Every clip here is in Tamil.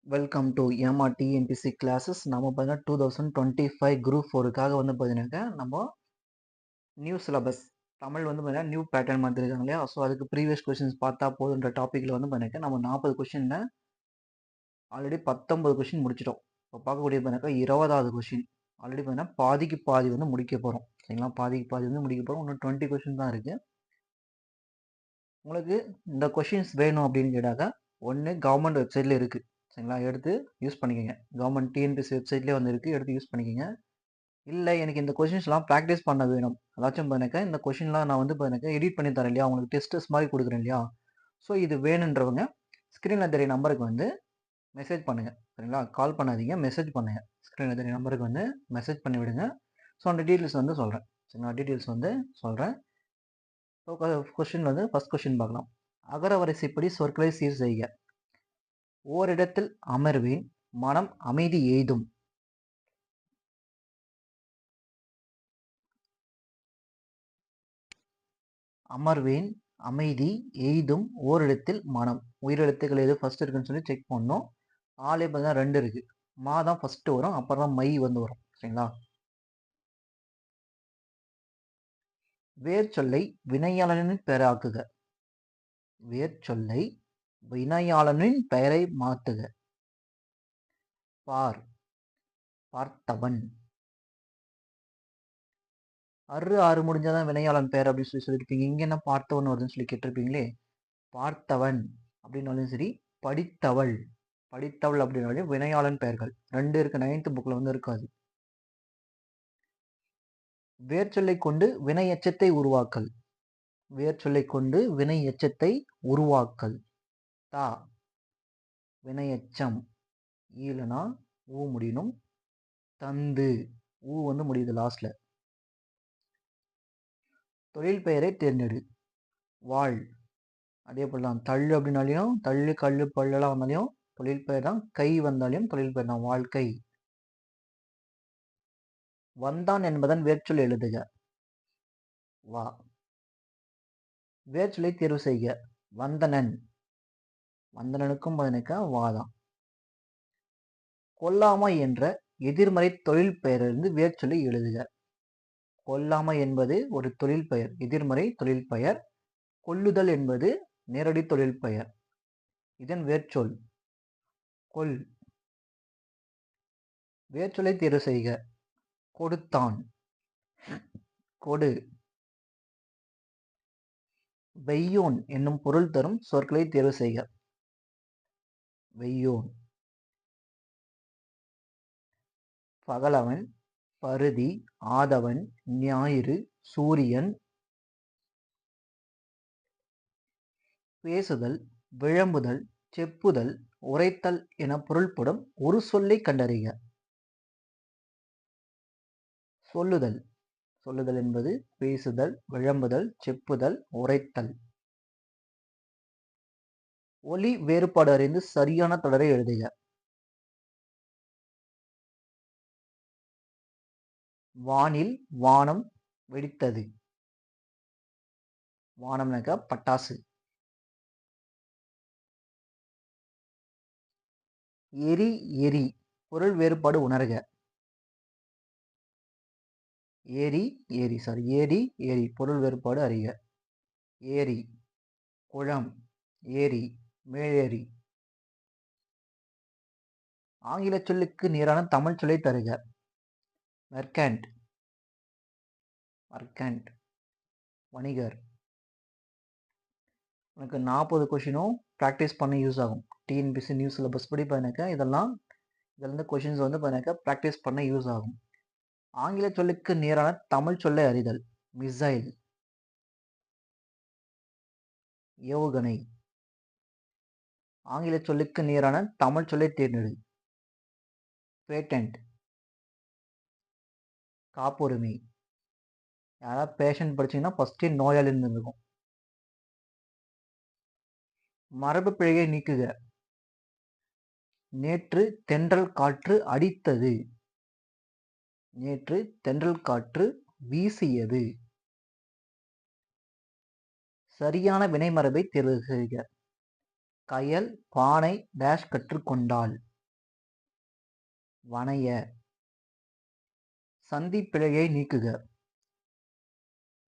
Welcome to MR TNPSC classes. நம்ம பார்த்தீங்கன்னா 2025 குரூப் 4க்காக வந்து பார்த்தீங்கன்னாக்கா நம்ம நியூ சிலபஸ் தமிழ் வந்து பார்த்தீங்கன்னா நியூ பேட்டர்ன் மாதிரி இருக்காங்க இல்லையா. ஸோ அதுக்கு ப்ரீவியஸ் கொஸ்டின்ஸ் பார்த்தா போதுன்ற டாப்பிக்கில் வந்து பார்த்தீங்கன்னா நம்ம 40 கொஸ்டினில் ஆல்ரெடி 19 கொஸ்டின் முடிச்சிட்டோம். இப்போ பார்க்கக்கூடிய பார்த்தீங்கன்னா 20வது கொஸ்டின் ஆல்ரெடி பார்த்தீங்கன்னா பாதிக்கு பாதி வந்து முடிக்க போகிறோம். சரிங்களா, பாதிக்கு பாதி வந்து முடிக்க போகிறோம். இன்னும் 20 கொஸ்டின் தான் இருக்குது. உங்களுக்கு இந்த கொஷின்ஸ் வேணும் அப்படின்னு கேட்டாக்கா ஒன்று கவர்மெண்ட் வெப்சைட்டில் இருக்குது. சரிங்களா, எடுத்து யூஸ் பண்ணிக்கோங்க. கவர்மெண்ட் டிஎன்பிசி வெப்சைட்லேயே வந்து இருக்குது, எடுத்து யூஸ் பண்ணிக்கோங்க. இல்லை எனக்கு இந்த கொஷின்ஸ்லாம் ப்ராக்டிஸ் பண்ண வேணும், அதாச்சும் பார்த்தாக்கா இந்த கொஷின்லாம் நான் வந்து பார்த்தாக்கா எடிட் பண்ணி தரேன் இல்லையா, உங்களுக்கு டெஸ்டஸ் மாதிரி கொடுக்குறேன் இல்லையா. ஸோ இது வேணுன்றவங்க ஸ்க்ரீனில் தெரிய நம்பருக்கு வந்து மெசேஜ் பண்ணுங்கள். சரிங்களா, கால் பண்ணாதீங்க, மெசேஜ் பண்ணுங்கள். ஸ்க்ரீனில் தெரிய நம்பருக்கு வந்து மெசேஜ் பண்ணி விடுங்க. ஸோ அந்த டீட்டெயில்ஸ் வந்து சொல்கிறேன். சரிங்களா, டீட்டெயில்ஸ் வந்து சொல்கிறேன். ஸோ கொஸ்டின் வந்து ஃபர்ஸ்ட் கொஸ்டின் பார்க்கலாம். அகர வரிசைப்படி சொற்களை சீர் செய்க. ஓரிடத்தில் அமர்வேன், மனம் அமைதி எய்தும். அமர்வேன், அமைதி எய்தும், ஓரிடத்தில் மனம். உயிரெழுத்துக்கள் எது ஃபர்ஸ்ட் இருக்குன்னு சொல்லி செக் பண்ணோம். ஆளே பார்த்தா 2 இருக்கு. மா தான் ஃபர்ஸ்ட் வரும், அப்புறம் தான் மை வந்து வரும். சரிங்களா. வேர் சொல்லை வினையாளனின் பெயராக்குக. வேர் சொல்லை வினையாளனின் பெயரை மாத்துக. பார், பார்த்தவன். ஆறு முடிஞ்சாதான் வினையாளன் பெயர் அப்படின்னு சொல்லி சொல்லியிருப்பீங்க. இங்க என்ன பார்த்தவன் வருதுன்னு சொல்லி கேட்டிருப்பீங்களே. பார்த்தவன் அப்படின்னாலும் சரி, படித்தவள், படித்தவள் அப்படின்னாலும் வினையாளன் பெயர்கள் 2 இருக்கு. 9th புக்ல வந்து இருக்காது. வேர்ச்சொல்லை கொண்டு வினை எச்சத்தை உருவாக்கல். வேர்ச்சொல்லை கொண்டு வினை எச்சத்தை உருவாக்கல். தா வினை எச்சம், ஈலனா ஊ முடியணும். தந்து ஊ வந்து முடியுது லாஸ்ட்ல. தொழில் பெயரை தேர்ந்தெடு. வாழ், அதே போலதான். தள்ளு அப்படின்னாலையும், தள்ளு கல்லு பல்லெல்லாம் வந்தாலையும் தொழில் பெயர் தான். கை வந்தாலையும் தொழில் பெயர் தான், வாழ்க்கை. வந்தான் என்பதன் வேர்ச்சொல் எழுதுக. வா. வேர்ச்சொல்லை தேர்வு செய்க. வந்தனன், வந்தனனுக்கும் பதினக்கா வாதான். கொல்லாமை என்ற எதிர்மறை தொழில் பெயரிலிருந்து வேர்ச்சொல்லை எழுதுக. கொல்லாமை என்பது ஒரு தொழில் பெயர், எதிர்மறை தொழில் பெயர். கொல்லுதல் என்பது நேரடி தொழில் பெயர். இதன் வேர்ச்சொல் கொல். வேர்ச்சொல்லை தேர்வு செய்க. கொடுத்தான், கொடு. வெய்யோன் என்னும் பொருள் தரும் சொற்களை தேர்வு செய்க. வெய்யோன். பகலவன், பருதி, ஆதவன், ஞாயிறு, சூரியன். பேசுதல், விளம்புதல், செப்புதல், உரைத்தல் என பொருள்படும் ஒரு சொல்லை கண்டறிக. சொல்லுதல். சொல்லுதல் என்பது பேசுதல், விளம்புதல், செப்புதல், உரைத்தல். ஒலி வேறுபாடு அறிந்து சரியான தொடரை எழுதுக. வானில் வானம் வெடித்தது. வானம்னாக்கா பட்டாசு. எரி, எரி, பொருள் வேறுபாடு உணர்க. ஏரி, ஏரி, சாரி, ஏரி, ஏரி, பொருள் வேறுபாடு அறிக. ஏரி, குளம், ஏரி, மேலேரி. ஆங்கில சொல்லுக்கு நேரான தமிழ் சொல்லை தருக. மெர்கண்ட், மர்கண்ட், வணிகர். உனக்கு 40 கொஷினும் ப்ராக்டிஸ் பண்ண யூஸ் ஆகும். டிஎன்பிசி நியூ சிலபஸ் படி பார்த்தாக்கா இதெல்லாம் இதுலேருந்து கொஷின்ஸ் வந்து பார்த்தாக்கா ப்ராக்டிஸ் பண்ண யூஸ் ஆகும். ஆங்கில சொல்லுக்கு நேரான தமிழ் சொல்லை அறிதல். மிசைல், ஏவுகணை. ஆங்கில சொல்லுக்கு நேரான தமிழ் சொல்லை தேர்ந்தெடு. பேட்டன்ட், காப்புரிமை. யாராவது பேஷண்ட் படிச்சீங்கன்னா ஃபர்ஸ்டே நோயாளின்னு இருக்கும். மரபு பிழையை நீக்குக. நேற்று தென்றல் காற்று அடித்தது. நேற்று தென்றல் காற்று வீசியது. சரியான வினைமரபை தேர்வு செய்க. கயல் பானை டேஷ் கற்றுக்கொண்டாள். வணைய. சந்தி பிழையை நீக்குக.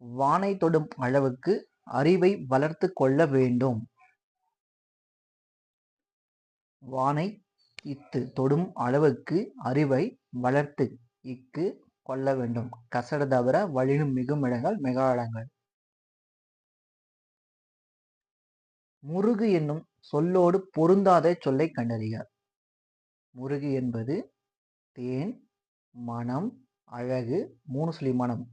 வானை தொடும் அளவுக்கு அறிவை வளர்த்து கொள்ள வேண்டும். வானை இத்து தொடும் அளவுக்கு அறிவை வளர்த்து இக்கு கொள்ள வேண்டும். கசட தவிர வழியும் மிகும் இடங்கள் மெகா இடங்கள். முருகு என்னும் சொல்லோடு பொருந்தாத சொல்லை கண்டறிக. முருகு என்பது தேன், மனம், அழகு, 3 சொல்லி மனம்.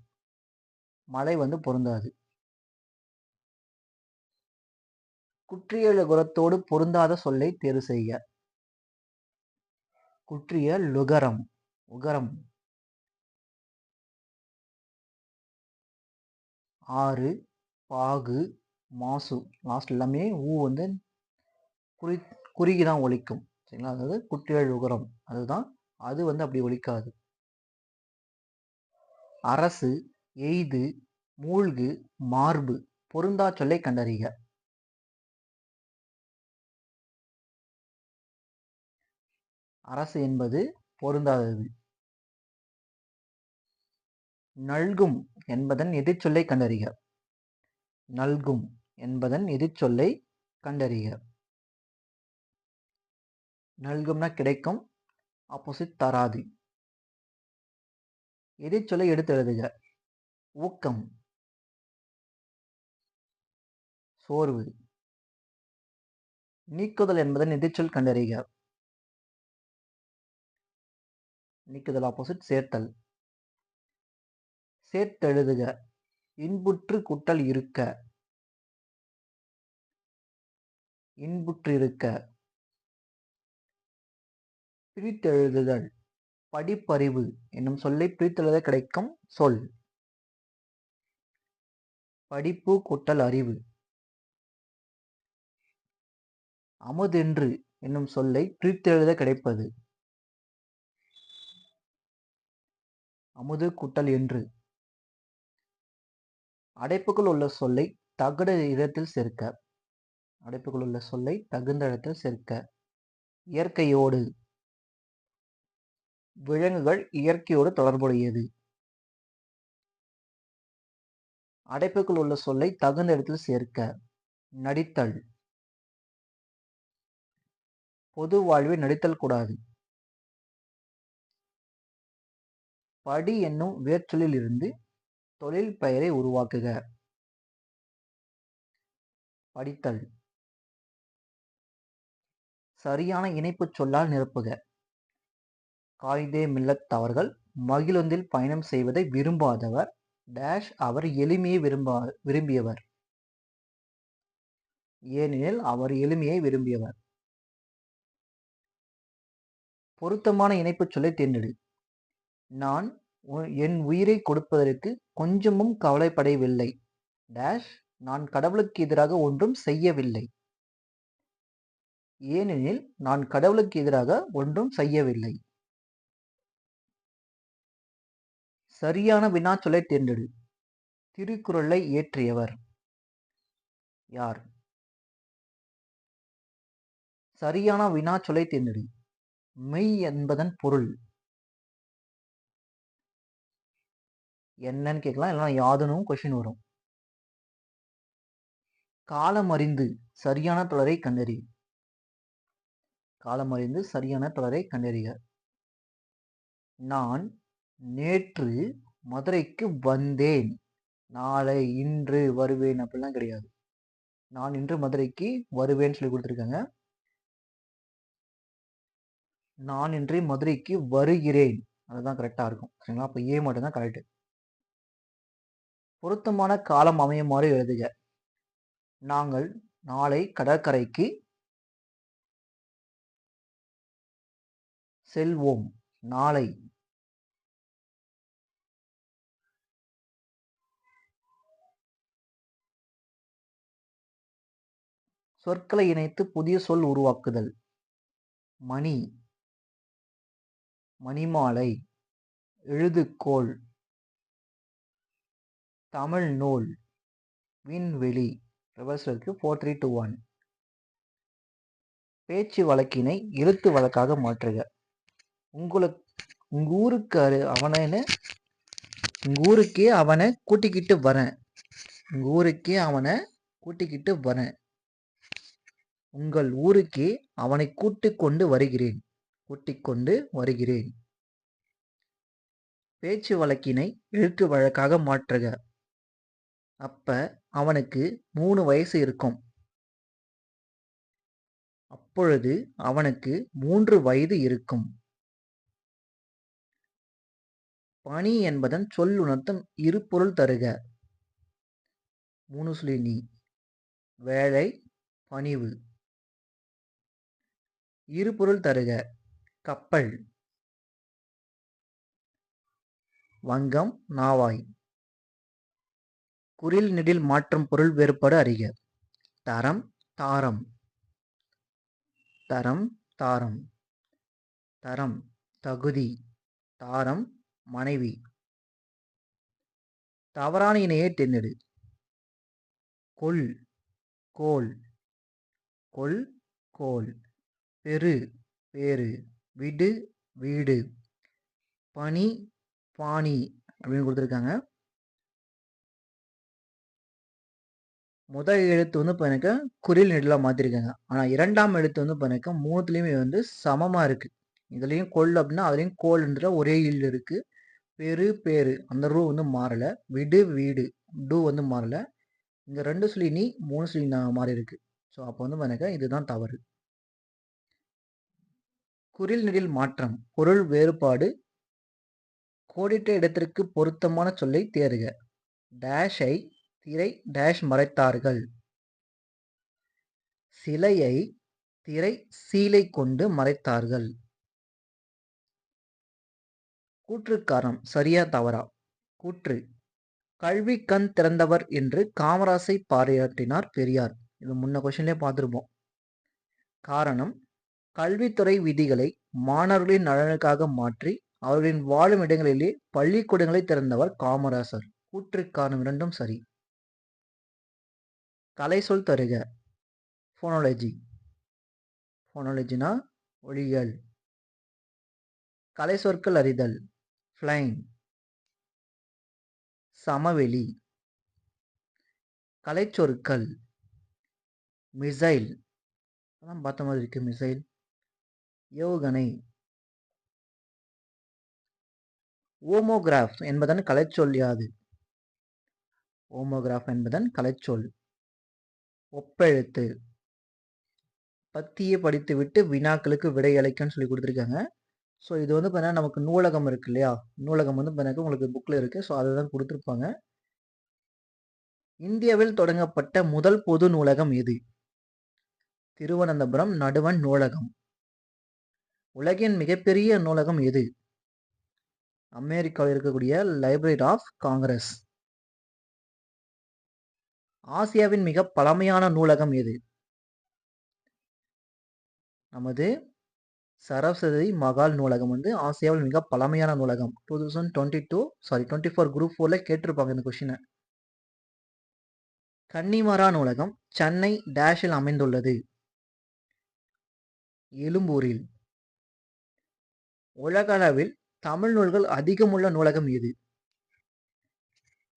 மழை பொருந்தாது. குற்றிய குரத்தோடு பொருந்தாத சொல்லை தேர்வு செய்க. குற்றிய லுகரம், உகரம். ஆறு, பாகு, மாசு. லாஸ்ட் எல்லாமே ஊ குறுகிதான் ஒலிக்கும். சரிங்களா? அதாவது குற்றியல் உகரம் அதுதான். அது அப்படி ஒலிக்காது. அரசு, எய்து, மூழ்கு, மார்பு பொருந்தா சொல்லை கண்டறிக. அரசு என்பது பொருந்தாதது. நல்கும் என்பதன் எதிர்ச்சொல்லை கண்டறிக. நல்கும் என்பதன் எதிர்ச்சொல்லை கண்டறிக. நல்கும்னா கிடைக்கும், ஆப்போசிட் தராது. எதிர்ச்சொல்லை எடுத்து எழுதுக. ஊக்கம், சோர்வு. நீக்குதல் என்பதன் எதிர்ச்சொல் கண்டறிக. நீக்குதல் ஆப்போசிட் சேர்த்தல். சேர்த்தெழுதுக. இன்புற்று குட்டல் இருக்க. இன்புற்று இருக்க. பிரித்தெழுதுதல். படிப்பறிவு என்னும் சொல்லை பிரித்தெழுத கிடைக்கும் சொல். படிப்பு கூட்டல் அறிவு. அமுதென்று என்னும் சொல்லை பிரித்தெழுத கிடைப்பது. அமுது கூட்டல் என்று. அடைப்புக்குள் உள்ள சொல்லை தகுந்த இடத்தில் சேர்க்க. அடைப்புக்குள் உள்ள சொல்லை தகுந்த இடத்தில் சேர்க்க. இயற்கையோடு. விலங்குகள் இயற்கையோடு தொடர்புடையது. அடைப்புக்குள் உள்ள சொல்லை தகுந்த இடத்தில் சேர்க்க. நடித்தல். பொது வாழ்வில் நடித்தல் கூடாது. படி என்னும் வேர்ச்சொல்லில் இருந்து தொழில் பெயரை உருவாக்குக. படித்தல். சரியான இணைப்பு சொல்லால் நிரப்புக. காயிதே மில்லத் அவர்கள் மகிழுந்தில் பயணம் செய்வதை விரும்பாதவர் டேஷ் அவர் எளிமையை விரும்பியவர். ஏனெனில் அவர் எளிமையை விரும்பியவர். பொருத்தமான இணைப்பு சொல்லை தேர்ந்தெடு. நான் என் உயிரை கொடுப்பதற்கு கொஞ்சமும் கவலைப்படவில்லை டேஷ் நான் கடவுளுக்கு எதிராக ஒன்றும் செய்யவில்லை. ஏனெனில் நான் கடவுளுக்கு எதிராக ஒன்றும் செய்யவில்லை. சரியான வினாச்சொல்லை தேர்ந்தெடு. திருக்குறளை இயற்றியவர் யார்? சரியான வினாச்சொல்லை தேர்ந்தெடு. மெய் என்பதன் பொருள் என்னன்னு கேட்கலாம், இல்லைன்னா யாதுனும் கொஸ்டின் வரும். காலம் அறிந்து சரியான தொடரை கண்டறி. காலம் அறிந்து சரியான தொடரை கண்டறிக. நான் நேற்று மதுரைக்கு வந்தேன். நாளை இன்று வருவேன் அப்படிலாம் கிடையாது. நான் இன்று மதுரைக்கு வருவேன்னு சொல்லி கொடுத்துருக்காங்க. நான் இன்று மதுரைக்கு வருகிறேன், அதுதான் கரெக்டா இருக்கும். சரிங்களா? அப்போ ஏ மட்டும் தான் கரெக்ட். பொருத்தமான காலம் அமையுமாறு எழுதுக. நாங்கள் நாளை கடற்கரைக்கு செல்வோம். நாளை. சொற்களை இணைத்து புதிய சொல் உருவாக்குதல். மணி, மணிமாலை, எழுதுகோல், தமிழ் நூல், விண்வெளி. ரிவர்ஸ் இருக்கு. 4 3 2 1. பேச்சு வழக்கினை எழுத்து வழக்காக மாற்றுக. உங்களுக்கு உங்க ஊருக்கு அவனேன்னு உங்க ஊருக்கே அவனை கூட்டிக்கிட்டு வரேன். உங்க ஊருக்கே அவனை கூட்டிக்கிட்டு வரேன். உங்கள் ஊருக்கே அவனை கூட்டிக் கொண்டு வருகிறேன். கூட்டிக் கொண்டு வருகிறேன். பேச்சு வழக்கினை எழுத்து வழக்காக மாற்றுக. அப்ப அவனுக்கு 3 வயசு இருக்கும். அப்பொழுது அவனுக்கு 3 வயது இருக்கும். பணி என்பதன் சொல்லுணர்த்தம் இரு பொருள் தருக. 3 சொல்லி நீ. வேலை, பணிவு. இரு பொருள் தருக. கப்பல், வங்கம், நாவாய். குறில் நெடில் மாற்றும் பொருள் வேறுபாடு அறிக. தரம், தாரம். தரம், தாரம். தரம் தகுதி, தாரம் மனைவி. தவறான இணையை தேர்ந்தெடு. கொள், கோல். கொள், கோல். பெரு, பேரு. விடு, வீடு. பனி, பாணி அப்படின்னு கொடுத்துருக்காங்க. முதல் எழுத்து வந்து இப்போ எனக்கு குறில் நெடிலாக மாற்றிருக்காங்க. ஆனால் 2ஆம் எழுத்து வந்து இப்போ எனக்கு 3த்துலேயுமே வந்து சமமாக இருக்குது. இதுலேயும் கொள் அப்படின்னா அதுலேயும் கோல்ன்ற ஒரே இல் இருக்குது. பெரு, பேரு அந்த ரூ வந்து மாறலை. விடு, வீடு டூ வந்து மாறலை. இங்கே 2 சொல்லி நீ 3 சொல்லி நான் மாறி இருக்கு. ஸோ அப்போ வந்து எனக்கு இதுதான் தவறு. குறில் நெடில் மாற்றம் பொருள் வேறுபாடு. கோடிட்ட இடத்திற்கு பொருத்தமான சொல்லை தேர்க. டேஷை திரை டேஷ் மறைத்தார்கள். சிலையை திரை சீலை கொண்டு மறைத்தார்கள். கூற்றுக்காரம் சரியா தவறா? கூற்று: கல்வி கண் திறந்தவர் என்று காமராசை பாராட்டினார் பெரியார். இது முன்ன கொஸ்டின்லேயே பார்த்துருப்போம். காரணம்: கல்வித்துறை விதிகளை மாணவர்களின் நலனுக்காக மாற்றி அவர்களின் வாழும் இடங்களிலே பள்ளிக்கூடங்களை திறந்தவர் காமராசர். கூற்றுக்காரம் இரண்டும் சரி. கலை சொல் தருக. போனாலஜி. போனாலஜினா ஒளியியல். கலை சொற்கள் அறிதல். ஃப்ளைங். சமவெளி. கலை சொற்கள். மிசைல். அதான் பார்த்த மாதிரி இருக்கு. மிசைல். ஏவுகணை. ஓமோகிராஃப் என்பதன் கலைச்சொல் யாது? ஓமோகிராஃப் என்பதன் கலைச்சொல் ஒப்பெழுத்து. பத்தியை படித்துவிட்டு வினாக்களுக்கு விடை அளிக்கன்னு சொல்லி கொடுத்துருக்காங்க. ஸோ இது வந்து பார்த்தீங்கன்னா நமக்கு நூலகம் இருக்கு இல்லையா? நூலகம் வந்து பார்த்தீங்கன்னா உங்களுக்கு புக்கில் இருக்குது. ஸோ அதை தான் கொடுத்துருப்பாங்க. இந்தியாவில் தொடங்கப்பட்ட முதல் பொது நூலகம் எது? திருவனந்தபுரம் நடுவண் நூலகம். உலகின் மிகப்பெரிய நூலகம் எது? அமெரிக்காவில் இருக்கக்கூடிய லைப்ரரி ஆஃப் காங்கிரஸ். ஆசியாவின் மிக பழமையான நூலகம் எது? நமது சரஸ்வதி மகால் நூலகம் வந்து ஆசியாவில் மிக பழமையான நூலகம். 2024 குரூப் 4ல கேட்டிருப்பாங்க இந்த கொஸ்டினை. கன்னிமரா நூலகம் சென்னை டேஷில் அமைந்துள்ளது. எழும்பூரில். உலகளவில் தமிழ் நூல்கள் அதிகமுள்ள நூலகம் எது?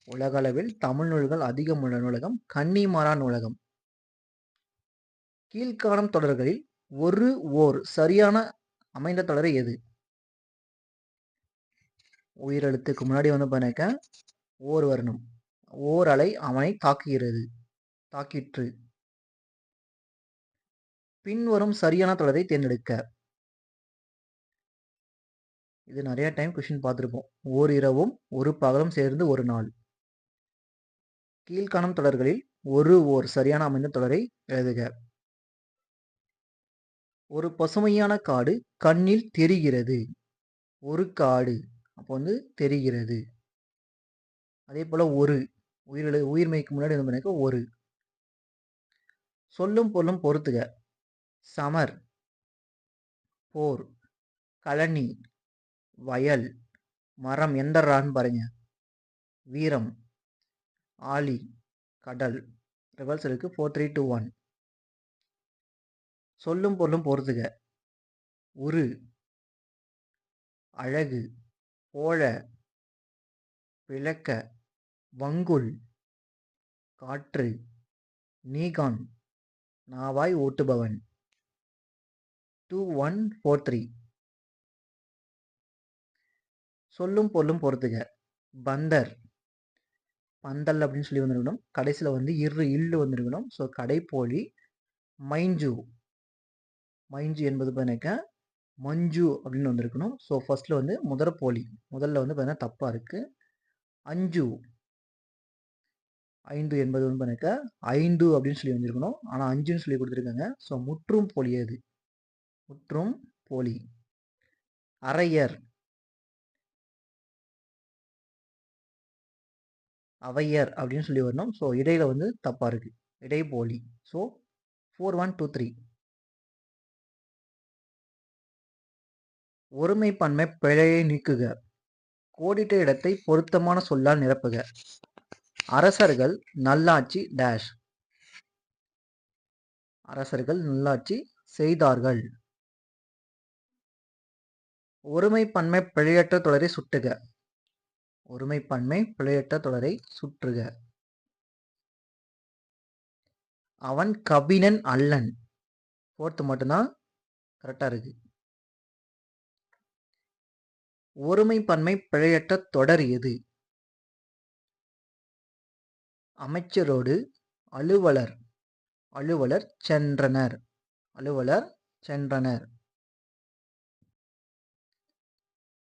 உலகளவில் தமிழ் நூல்கள் அதிகமுள்ள நூலகம் கன்னிமரா நூலகம். கீழ்காணும் தொடர்களில் ஓர் சரியான அமைந்த தொடர் எது? உயிரெழுத்துக்கு முன்னாடி வந்து பண்ணக்க ஓர் வரணும். ஓர் அலை அவனை தாக்கிற்று. பின்வரும் சரியான தொடரை தேர்ந்தெடுக்க. இது நிறைய டைம் கொஸ்டின் பார்த்துருப்போம். ஓர் இரவும் ஒரு பகலும் சேர்ந்து ஒரு நாள். கீழ்காணும் தொடர்களில் ஓர் சரியான அமைந்த தொடரை எழுதுக. ஒரு பசுமையான காடு கண்ணில் தெரிகிறது. ஒரு காடு அப்போ வந்து தெரிகிறது. அதே போல ஒரு உயிர்மைக்கு முன்னாடி வந்து ஒரு. சொல்லும் பொருளும் பொறுத்துக. சமர், போர், கழனி, வயல், மரம் எந்த ரான்னு பாருங்க. வீரம், ஆழி, கடல். ரிவர்ஸ் இருக்கு. 4 3 2 1. சொல்லும் பொருளும் பொறுத்துக. உரு, அழகு, போழ, விளக்க, வங்குல், காற்று, நீகான், நாவாய் ஓட்டுபவன். 2143 சொல்லும் பொருளும் பொறுத்துக. பந்தர், பந்தல் அப்படின்னு சொல்லி வந்திருக்கணும். கடைசியில் வந்து இல்லு வந்திருக்கணும். ஸோ கடைப்போலி. மைஞ்சு, மைஞ்சு என்பது பார்த்தீங்கன்னா மஞ்சு அப்படின்னு வந்திருக்கணும். ஸோ ஃபர்ஸ்ட்ல வந்து முதற்போலி, முதல்ல வந்து பார்த்தீங்கன்னா தப்பா இருக்கு. அஞ்சு, ஐந்து என்பது வந்து பார்த்தீங்கன்னா ஐந்து அப்படின்னு சொல்லி வந்திருக்கணும். ஆனால் அஞ்சுன்னு சொல்லி கொடுத்துருக்காங்க. ஸோ முற்றும் போலி அது, முற்றும் போலி. அரையர், அவையர் அப்படின்னு சொல்லி வரணும். ஸோ இடையில வந்து தப்பா இருக்கு, இடைப்போலி. ஸோ 4123 ஒருமைப்பன்மை பிழையை நீக்குக. கோடிட்ட இடத்தை பொருத்தமான சொல்லால் நிரப்புக. அரசர்கள் நல்லாட்சி டேஷ், அரசர்கள் நல்லாட்சி செய்தார்கள். ஒருமைப்பன்மை பிழையற்ற தொடரை சுட்டுக. ஒருமைப்பன்மை பிழையற்ற தொடரை சுற்றுக. அவன் கபினன் அல்லன். போர்த்து மட்டும்தான் கரெக்டா இருக்கு. ஒருமைப்பன்மை பிழையற்ற தொடர் எது? அமைச்சரோடு அலுவலர், அலுவலர் சென்றனர், அலுவலர் சென்றனர்.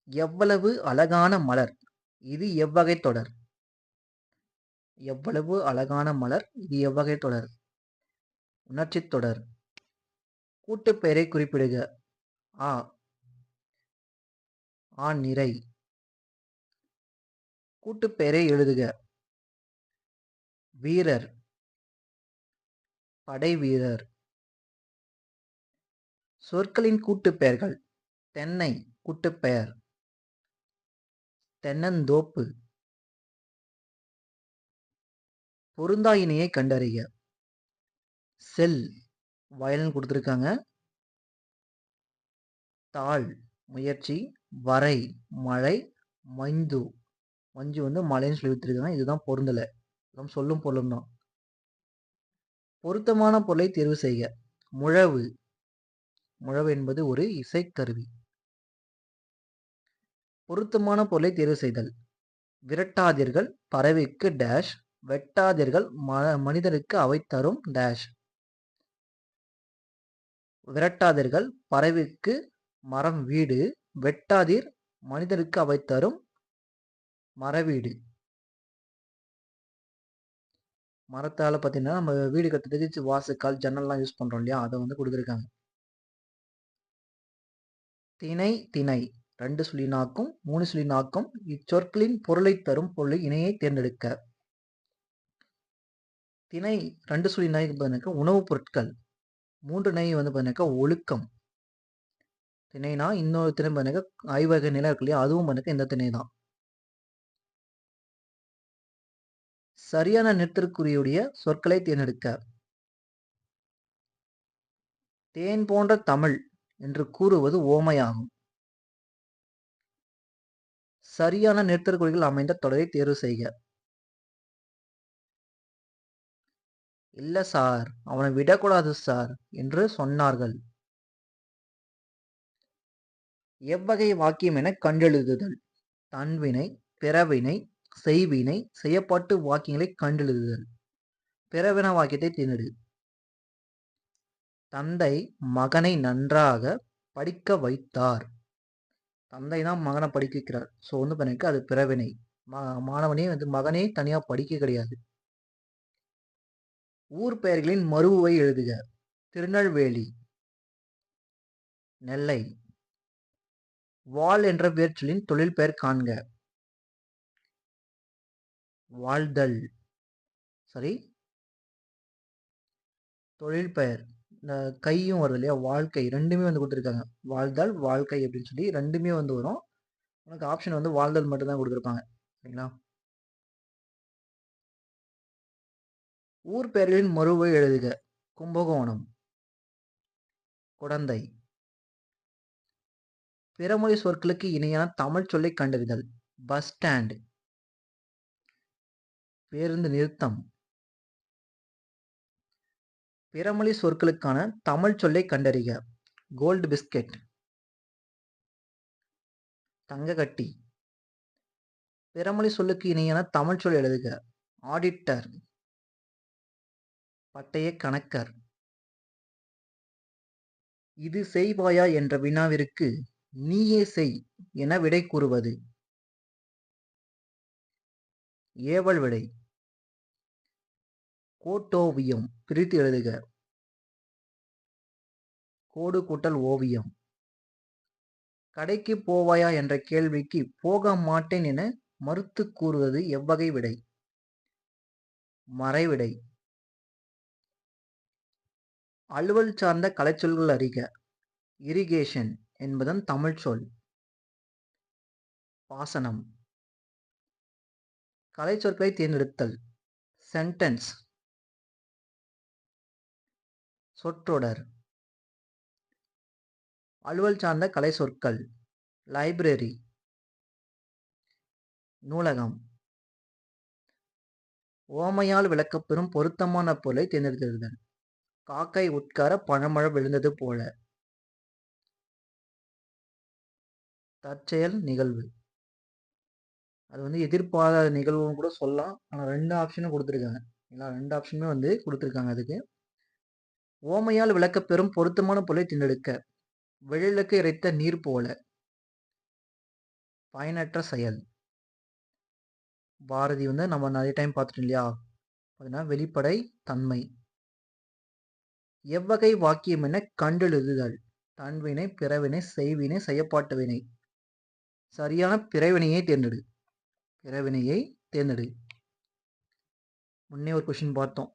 எவ்வளவு அழகான மலர், இது எவ்வகை தொடர்? எவ்வளவு அழகான மலர், இது எவ்வகை தொடர்? உணர்ச்சி தொடர். கூட்டுப்பெயரை குறிப்பிடுக. ஆ, ஆண் நிறை. கூட்டுப்பெயரை எழுதுக. வீரர், படை வீரர். சொற்களின் கூட்டுப்பெயர்கள். தென்னை கூட்டுப்பெயர், தென்னந்தோப்பு. பொருந்தா இணையை கண்டறிக. செல், வயல்னு கொடுத்துருக்காங்க. தாள், முயற்சி. வரை, மழை. மஞ்சு, மஞ்சு வந்து மழைன்னு சொல்லி கொடுத்துருக்காங்க. இதுதான் பொருந்தலை, சொல்லும் பொருளும் தான். பொருத்தமான பொருளை தேர்வு செய்க. முழவு, முழவு என்பது ஒரு இசைக்கருவி. பொருத்தமான பொருளை தேர்வு செய்தல். விரட்டாதீர்கள் பறவைக்கு டேஷ், வெட்டாதீர்கள் மனிதருக்கு அவை தரும் டேஷ். விரட்டாதீர்கள் பறவைக்கு மரம் வீடு, வெட்டாதீர் மனிதருக்கு அவை தரும் மரவீடு. மரத்தால் பார்த்தீங்கன்னா நம்ம வீடு கட்டுறதுக்கு வாசக்கால் ஜன்னல்லாம் யூஸ் பண்ணுறோம் இல்லையா, அதை வந்து கொடுத்துருக்காங்க. திணை, திணை 2 சொல்லி நாக்கும் 3 சொல்லி நாக்கும். இச்சொற்களின் பொருளை தரும் பொருளை இணையை தேர்ந்தெடுக்க. திணை 2 சொல்லி நாய்க்கு பார்த்தீங்கன்னா உணவுப் பொருட்கள். 3 நை வந்து பார்த்தீங்கன்னா ஒழுக்கம். திணைனா இன்னொரு திணை பார்த்தீங்கன்னா ஐவகை நிலம் இருக்கு இல்லையா, அதுவும் பார்த்தீங்கன்னா இந்த திணை தான். சரியான நிறுத்தற்குறியுடைய சொற்களை தேர்ந்தெடுக்க. தேன் போன்ற தமிழ் என்று கூறுவது ஓமையாகும். சரியான நிறுத்தற்குறிகள் அமைந்த தொடரை தேர்வு செய்க. இல்ல சார், அவனை விடக்கூடாது சார் என்று சொன்னார்கள். எவ்வகை வாக்கியம் என கண்டெழுதுதல். தன்வினை, பிறவினை, செய்வினை, செய்யப்பட்டு வாக்கியங்களை கண்டெழுதுதல். பிறவின வாக்கியத்தை தேர்ந்தெடு. தந்தை மகனை நன்றாக படிக்க வைத்தார். தந்தை தான் மகனை படிக்க வைக்கிறார். ஸோ வந்து பண்ணிக்க அது பிறவினை. மாணவனே வந்து மகனே தனியா படிக்க கிடையாது. ஊர் பெயர்களின் மறுவை எழுதுக. திருநெல்வேலி, நெல்லை. வாழ் என்ற வேர்ச்சொல்லின் தொழில் பெயர் காண்க. வாழ்தல். சரி, தொழில் பெயர். இந்த கையும் வருது இல்லையா, வாழ்க்கை. ரெண்டுமே வந்து கொடுத்துருக்காங்க. வாழ்தல், வாழ்க்கை அப்படின்னு சொல்லி ரெண்டுமே வந்து வரும். உனக்கு ஆப்ஷன் வந்து வாழ்தல் மட்டும்தான் கொடுத்துருப்பாங்க. சரிங்களா? ஊர் பெயர்களின் மறுவை எழுதுக. கும்பகோணம், குடந்தை. பிறமொழி சொற்களுக்கு இணையான தமிழ் சொல்லை கண்டறிதல். பஸ் ஸ்டாண்ட், பேருந்து நிறுத்தம். பிறமொழி சொற்களுக்கான தமிழ் சொல்லை கண்டறிக. Gold biscuit, தங்கக்கட்டி. பிறமொழி சொல்லுக்கு இணையான தமிழ் சொல் எழுதுக. ஆடிட்டர், பட்டய கணக்கர். இது செய்வாயா என்ற வினாவிற்கு நீயே செய் என விடை கூறுவது. ஏவல் விடை. கோட்டோவியம் பிரித்து எழுதுக. கோடு கூட்டல் ஓவியம். கடைக்கு போவாயா என்ற கேள்விக்கு போக மாட்டேன் என மறுத்து கூறுவது எவ்வகை விடை? மறைவிடை. அலுவல் சார்ந்த கலைச்சொல்கள் அறிக. இரிகேஷன் என்பதன் தமிழ் சொல். பாசனம். கலைச்சொற்களை தேர்ந்தெடுத்தல். சென்டென்ஸ், சொற்றொடர். அலுவல் சார்ந்த கலை சொற்கள். லைப்ரரி, நூலகம். ஓமையால் விளக்கப்பெறும் பொருத்தமான பொருளை தேர்ந்தெடுத்தல். காக்கை உட்கார பழமழை விழுந்தது போல. தற்செயல் நிகழ்வு. அது எதிர்பாராத நிகழ்வுன்னு கூட சொல்லலாம். ஆனால் 2 ஆப்ஷனும் கொடுத்துருக்காங்க. எல்லா 2 ஆப்ஷனுமே கொடுத்துருக்காங்க அதுக்கு. ஓமையால் விளக்கப்பெறும் பொருத்தமான பொருளை தேர்ந்தெடுக்க. வெள்ளலுக்கு இறைத்த நீர் போல. பயனற்ற செயல். பாரதி நம்ம நிறைய டைம் பார்த்துட்டோம் இல்லையா? அப்படின்னா வெளிப்படை தன்மை. எவ்வகை வாக்கியம் என கண்டெழுதுதல். தன்வினை, பிறவினை, செய்வினை, செய்யப்பாட்டு வினை. சரியான பிறவினையை தேர்ந்தெடு. பிறவினையை தேர்ந்தெடு. முன்னே ஒரு கொஸ்டின் பார்த்தோம்.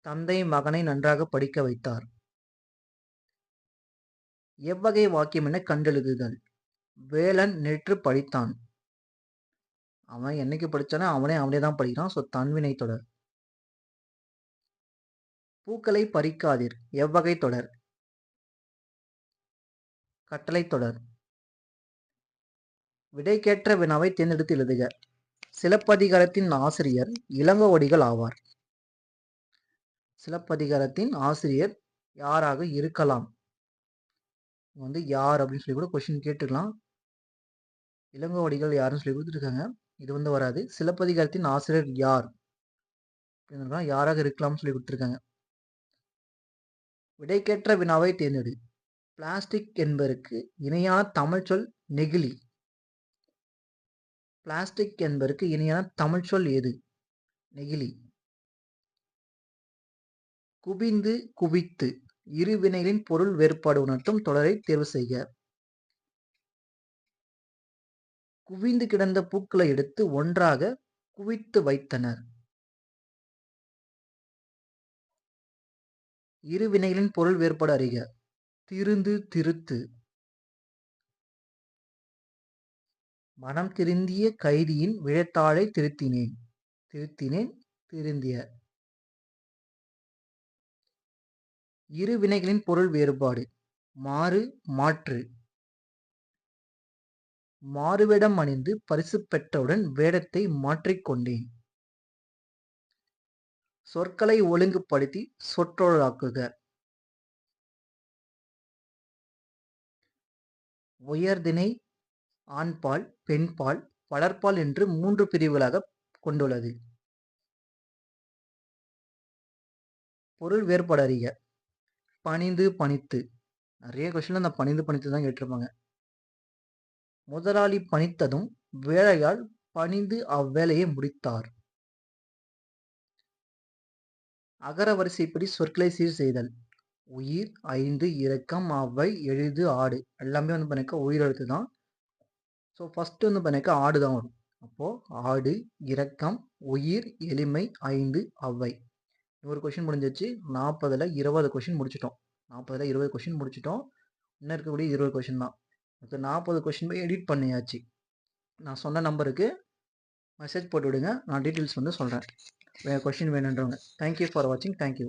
தந்தை மகனை நன்றாக படிக்க வைத்தார். எவ்வகை வாக்கியம் என கண்டெழுதுதல். வேலன் நேற்று படித்தான். அவன் என்னைக்கு படிச்சானோ அவனே தான் படிக்கிறான். ஸோ தன்வினை தொடர். பூக்களை பறிக்காதீர் எவ்வகை தொடர்? கட்டளை தொடர். விடைக்கேற்ற வினாவை தேர்ந்தெடுத்து எழுதுக. சிலப்பதிகாரத்தின் ஆசிரியர் இளங்கோவடிகள் ஆவார். சிலப்பதிகாரத்தின் ஆசிரியர் யாராக இருக்கலாம்? யார் அப்படின்னு சொல்லி கூட கொஸ்டின் கேட்டுக்கலாம். இளங்கோவடிகள் யாருன்னு சொல்லி கொடுத்துருக்காங்க. இது வராது. சிலப்பதிகாரத்தின் ஆசிரியர் யார்? யாராக இருக்கலாம்னு சொல்லி கொடுத்துருக்காங்க. விடைக்கேற்ற வினாவை தேர்ந்தெடு. பிளாஸ்டிக் என்பதற்கு இணையான தமிழ் சொல் நெகிழி. பிளாஸ்டிக் என்பதற்கு இணையான தமிழ் சொல் எது? நெகிழி. குவிந்து, குவித்து. இரு வினைகளின் பொருள் வேறுபாடு உணர்த்தும் தொடரை தேர்வு செய்க. குவிந்து கிடந்த பூக்களை எடுத்து ஒன்றாக குவித்து வைத்தனர். இரு வினைகளின் பொருள் வேறுபாடு அறிக. திருந்து, திருத்து. மனம் திருந்திய கைதியின் விழத்தாழை திருத்தினேன். திருத்தினேன், திருந்திய. இரு வினைகளின் பொருள் வேறுபாடு. மாறு, மாற்று. மாறுவேடம் அணிந்து பரிசு பெற்றவுடன் வேடத்தை மாற்றிக்கொண்டேன். சொற்களை ஒழுங்குபடுத்தி சொற்றொடராக்குக. உயர்திணை ஆண்பால், பெண்பால், பலர்பால் என்று 3 பிரிவுகளாக கொண்டுள்ளது. பொருள் வேறுபாடு அறிக. பணிந்து, பணித்து. நிறைய கொஸ்டின்ல அந்த பணிந்து பணித்து தான் கேட்டிருப்பாங்க. முதலாளி பணித்ததும் வேலையால் பணிந்து அவ்வேலையை முடித்தார். அகர வரிசைப்படி சொற்களை சீர் செய்தல். உயிர், ஐந்து, இரக்கம், அவ்வை, எழுது, ஆடு எல்லாமே உயிரெழுத்து தான். ஸோ ஃபர்ஸ்ட் ஆடு தான் வரும். அப்போ ஆடு, இரக்கம், உயிர், எளிமை, ஐந்து, அவ்வை. ஒரு கொஸ்டின் முடிஞ்சிச்சு. 40ல் 20 கொஸ்டின் முடிச்சிட்டோம். 40ல் 20 கொஸ்டின் முடிச்சிட்டோம். இன்னும் இருக்கக்கூடிய 20 கொஸ்டின் தான். மொத்தம் 40 கொஸ்டின் போய் எடிட் பண்ணியாச்சு. நான் சொன்ன நம்பருக்கு மெசேஜ் போட்டு விடுங்க. நான் டீட்டெயில்ஸ் சொல்கிறேன். கொஸ்டின் வேணுன்றவங்க. தேங்க்யூ ஃபார் வாட்சிங். தேங்க்யூ.